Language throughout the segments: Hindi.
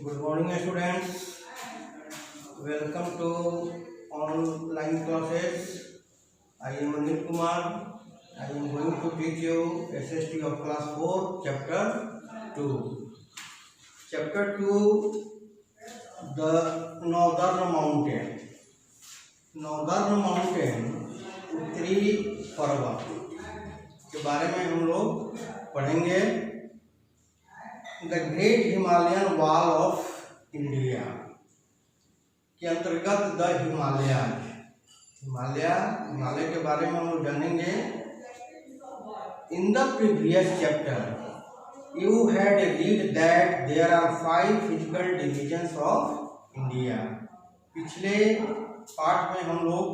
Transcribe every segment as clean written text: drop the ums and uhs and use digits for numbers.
Good morning, students. Welcome to online classes. I am Anil Kumar. I am going to teach you SST of class 4, chapter 2. Chapter 2, the Northern Mountain. Northern Mountain, उत्तरी पर्वत के बारे में हम लोग पढ़ेंगे। The great Himalayan wall of India के अंतर्गत द हिमालय के बारे में हम लोग जानेंगे। In the previous chapter you had read that there are 5 physical divisions of India. पिछले पाठ में हम लोग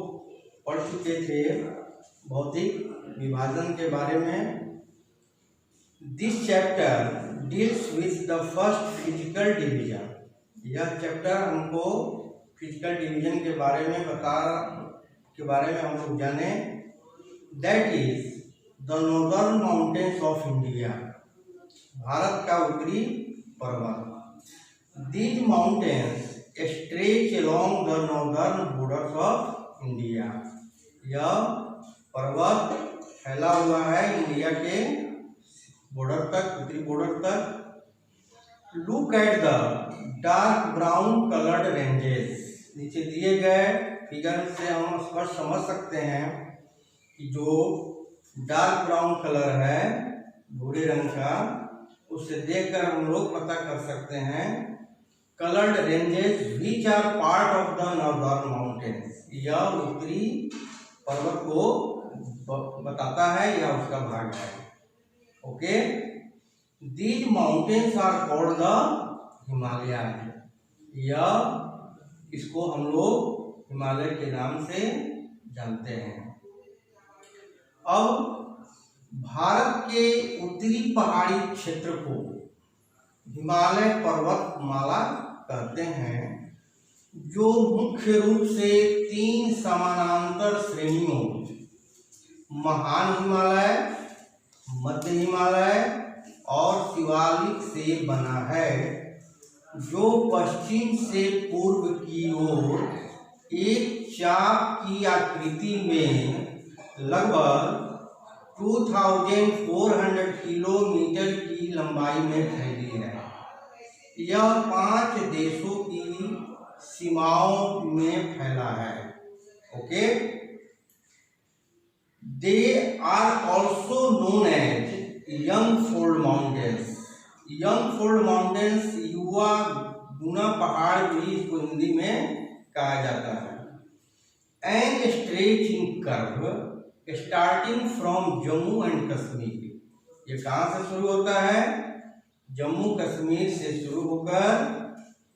पढ़ चुके थे भौतिक विभाजन के बारे में। This chapter deals with the first physical division. यह चैप्टर हमको फिजिकल डिवीजन के बारे में हम लोग जाने। That is the northern mountains of India, Bharat का उत्तरी पर्वत। These mountains stretch along the northern borders of India. यह पर्वत फैला हुआ है इंडिया के बॉर्डर तक, उत्तरी बॉर्डर तक। Look at the dark brown coloured ranges. नीचे दिए गए फिगर से हम स्पष्ट समझ सकते हैं कि जो डार्क ब्राउन कलर है भूरे रंग का, उससे देखकर हम लोग पता कर सकते हैं coloured ranges which are part of the northern mountains. यह उत्तरी पर्वत को बताता है या उसका भाग है। Okay, these mountains are called the Himalaya. यह इसको हम लोग हिमालय के नाम से जानते हैं। अब भारत के उत्तरी पहाड़ी क्षेत्र को हिमालय पर्वतमाला कहते हैं, जो मुख्य रूप से 3 समानांतर श्रेणियों महान हिमालय, मध्य हिमालय और शिवालिक से बना है, जो पश्चिम से पूर्व की ओर एक चाप की आकृति में लगभग 2400 किलोमीटर की लंबाई में फैली है। यह 5 देशों की सीमाओं में फैला है। Okay, they are also known as young fold mountains. Young fold mountains, युवा गुना पहाड़ भी इसको हिंदी में कहा जाता है। And stretch in curve starting from Jammu and Kashmir. ये कहाँ से शुरू होता है? जम्मू कश्मीर से शुरू होकर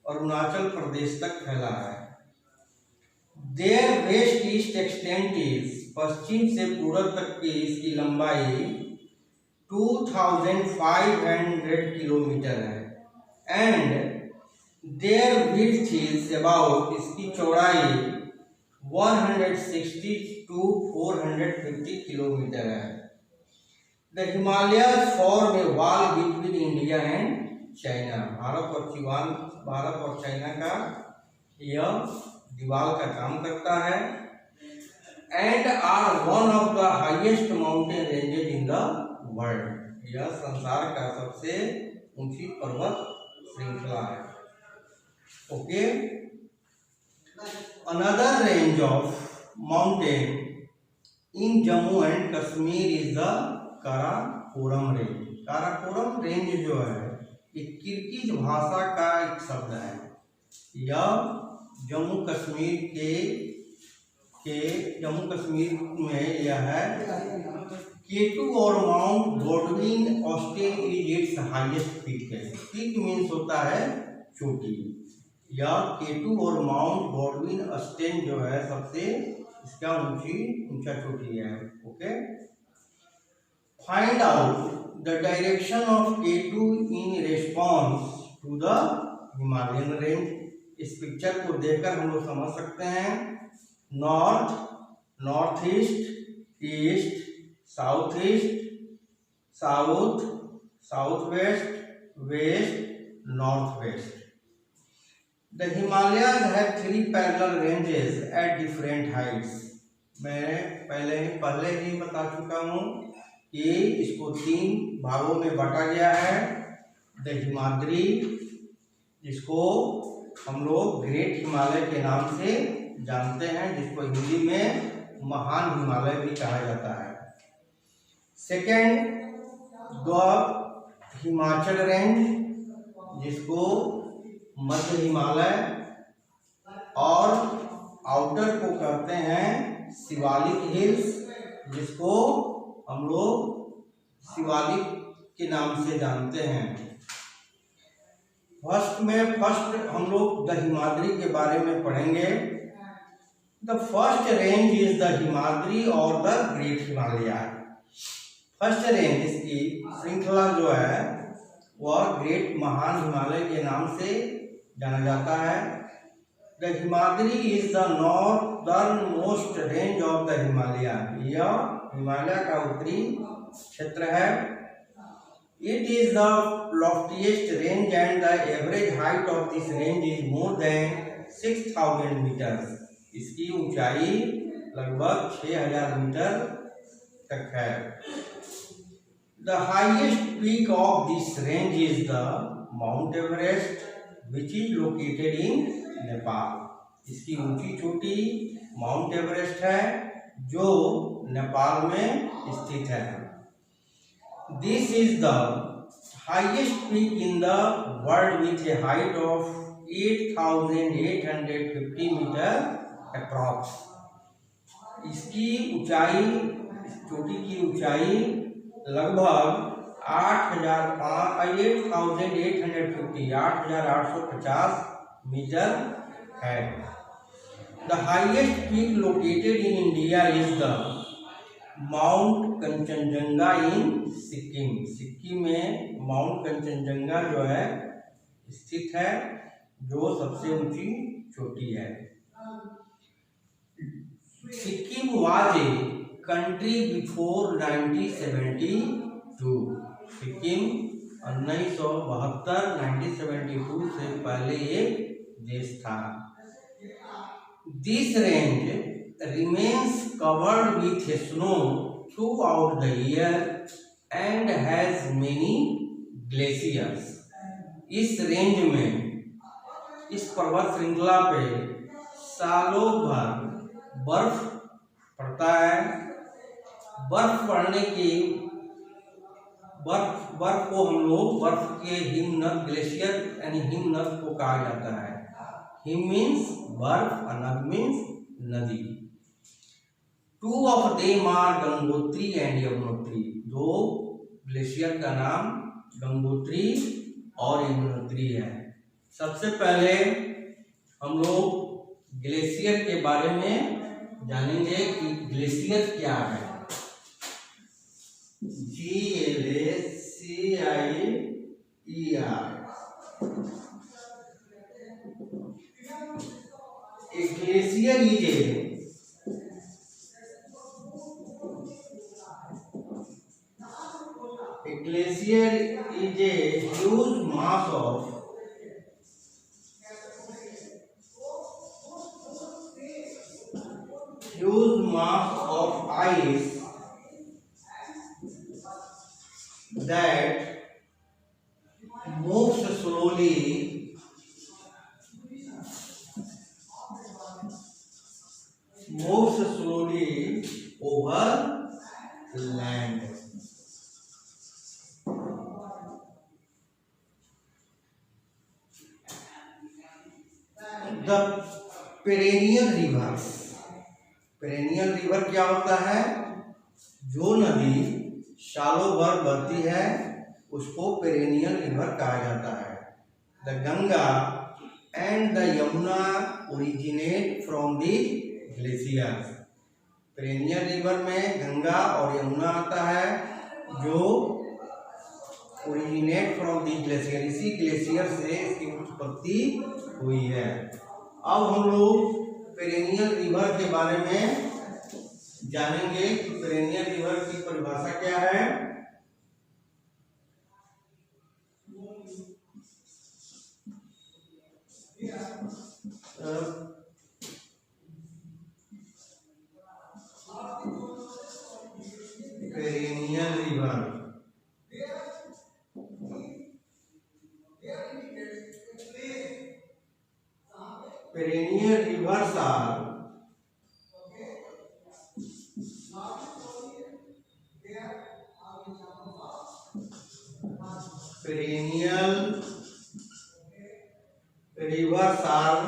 अरुणाचल प्रदेश तक फैला है। There west east extent is, पश्चिम से पूर्व तक की इसकी लंबाई 2500 किलोमीटर है। And there width is about, इसकी चौड़ाई 160 to 450 किलोमीटर है। The Himalayas form a wall between India and China. भारत और चाइना का यह दीवार का काम करता है। And are one of the highest mountain ranges in the world. यह संसार का सबसे ऊंची पर्वत श्रृंखला है। Okay, another range of mountain in Jammu and Kashmir is the Karakoram range. Karakoram range जो है ये किर्गिज भाषा का एक शब्द है। यह जम्मू कश्मीर में यह है। केटू और mount Godwin ऑस्टेन is it's highest peak है। पीक मीन्स होता है चोटी। यह केटू और माउंट गॉडविन ऑस्टेन जो है सबसे इसका ऊंचा चोटी है। Okay, find out the direction of K2 in response to the Himalayan range. इस पिक्चर को देखकर हम लोग समझ सकते हैं north, north east, east, south east, south, south west, west, north west. The Himalayas have 3 parallel ranges at different heights. मैं पहले ही बता चुका हूँ कि इसको 3 भागों में बांटा गया है। द हिमाद्री, जिसको हम लोग ग्रेट हिमालय के नाम से जानते हैं, जिसको हिंदी में महान हिमालय भी कहा जाता है। सेकेंड, द हिमाचल रेंज, जिसको मध्य हिमालय, और आउटर को कहते हैं शिवालिक हिल्स, जिसको हम लोग शिवालिक के नाम से जानते हैं। फर्स्ट हम लोग द हिमाद्री के बारे में पढ़ेंगे। The first range is the Himadri और the great Himalaya. First range, इसकी श्रृंखला जो है वह ग्रेट महान हिमालय के नाम से जाना जाता है। The Himadri is the northern most range of the Himalaya. यह हिमालय का उत्तरी क्षेत्र है। It is the loftiest range and the average height of this range is more than 6000 metres. इसकी ऊंचाई लगभग 6000 मीटर तक है। The highest peak of this range is the mount Everest which is located in Nepal. इसकी ऊंची चोटी माउंट एवरेस्ट है जो नेपाल में स्थित है। This is the highest peak in the world with a height of 8850 metre approx. इसकी ऊंचाई, चोटी की ऊंचाई लगभग 8850 मीटर है। The highest peak located in India is the mount Kanchenjunga in Sikkim. Sikkim में माउंट कंचनजंगा जो है स्थित है, जो सबसे ऊंची चोटी है। Sikkim was a country before 1972। Sikkim 1972 से पहले एक देश था। This range remains covered with snow through out the year and has many glaciers. इस रेंज में, इस पर्वत श्रृंखला पे सालों भर बर्फ पड़ता है। बर्फ पड़ने की बर्फ को हम लोग बर्फ के हिमनद, ग्लेशियर यानी हिमनद को कहा जाता है। हिम मीन्स बर्फ, नद मीन्स नदी। 2 of them are Gangotri and Yamunotri. 2 glacier का नाम गंगोत्री और यमुनोत्री है। सबसे पहले हम लोग ग्लेशियर के बारे में जानेंगे कि ग्लेशियर क्या है। GLACIER। A glacier is a huge mass of ice that moves slowly over land. The perennial rivers। Perennial river क्या होता है? जो नदी सालों भर बहती है उसको पेरेनियल रिवर कहा जाता है। The Ganga and the Yamuna originate from the glaciers. Perennial river में गंगा और यमुना आता है जो ओरिजिनेट फ्रॉम द ग्लेशियर। इसी ग्लेशियर से इसकी उत्पत्ति हुई है। अब हम लोग पेरेनियल रिवर के बारे में जानेंगे कि पेरेनियल रिवर की परिभाषा क्या है। Perennial river, perennial rivers are perennial rivers are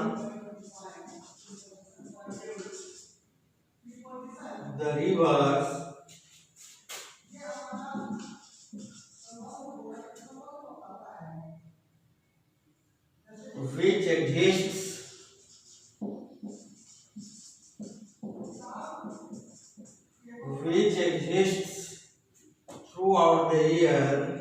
the rivers which exists throughout the year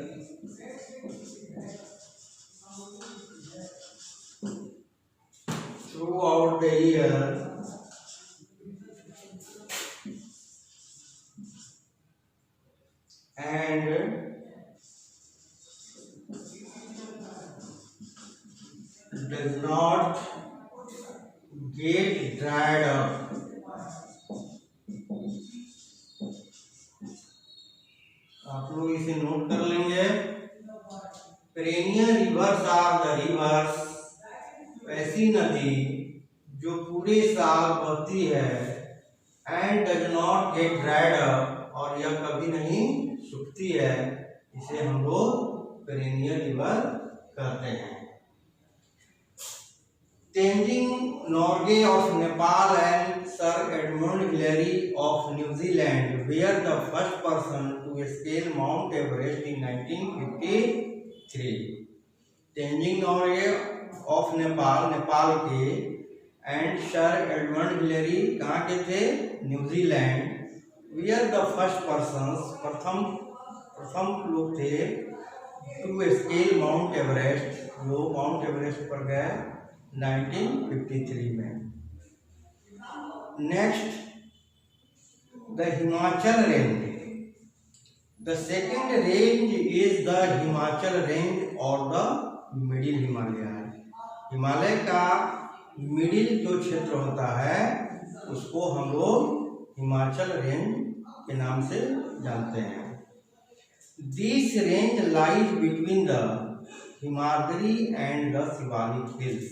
and does not get dried up. आप लोग इसे नोट कर लेंगे। Perennial rivers are the rivers, ऐसी नदी जो पूरे साल बहती है, and does not get dried up, और यह कभी नहीं सूखती है, इसे हम लोग पेरिनियल रिवर कहते हैं। Tenzing Norgay of Nepal and sir Edmund Hillary of New Zealand were the first person to scale mount Everest in 1953। Tenzing Norgay of Nepal, Nepal के, एंड सर एडमंड हिलेरी कहाँ के थे? New Zealand. Were the first person, प्रथम लोग थे टू स्केल माउंट एवरेस्ट, जो माउंट एवरेस्ट पर गए 1953 में। Next, the Himachal range. The second range is the Himachal range और द मिडिल हिमालय। हिमालय का मिडिल जो क्षेत्र होता है उसको हम लोग हिमाचल रेंज के नाम से जानते हैं। This range lies between the Himadri and the Shivalik hills.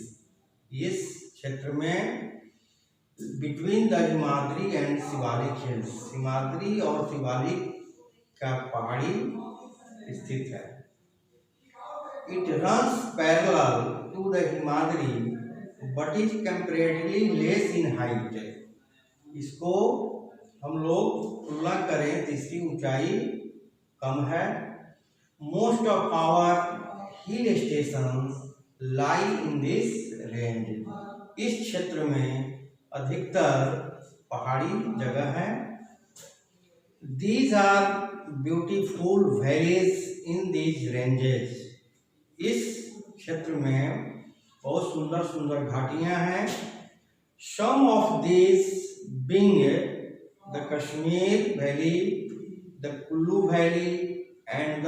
इस क्षेत्र में between the Himadri and Shivalik hills, Himadri और शिवालिक का पहाड़ी स्थित है। It runs parallel to the Himadri but is comparatively less in height. इसको हम लोग तुलना करें तो इसकी ऊंचाई कम है। Most of our hill stations lie in this range. इस क्षेत्र में अधिकतर पहाड़ी जगह है। These are beautiful valleys in these ranges. इस क्षेत्र में बहुत सुंदर सुंदर घाटियां हैं। Some of this being the Kashmir valley, the Kullu valley and the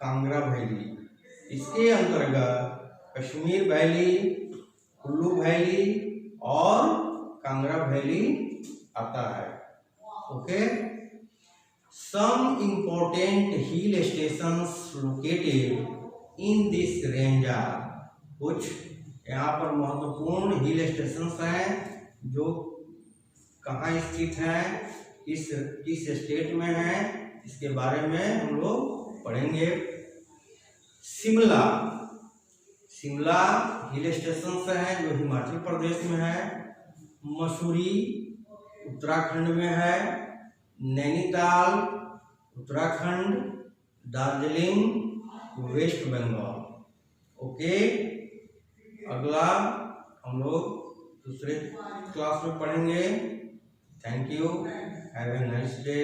Kangra valley. इसके अंतर्गत कश्मीर वैली, कुल्लू वैली और कांगड़ा वैली आता है। Okay, some important hill stations located in this range are. कुछ यहाँ पर महत्वपूर्ण हिल स्टेशंस हैं जो कहाँ स्थित हैं, किस स्टेट में हैं, इसके बारे में हम लोग पढ़ेंगे। शिमला हिल स्टेशन है जो हिमाचल प्रदेश में है। मसूरी उत्तराखंड में है। नैनीताल उत्तराखंड। दार्जिलिंग वेस्ट बंगाल। ओके, अगला हम लोग दूसरे क्लास में पढ़ेंगे। Thank you, have a nice day.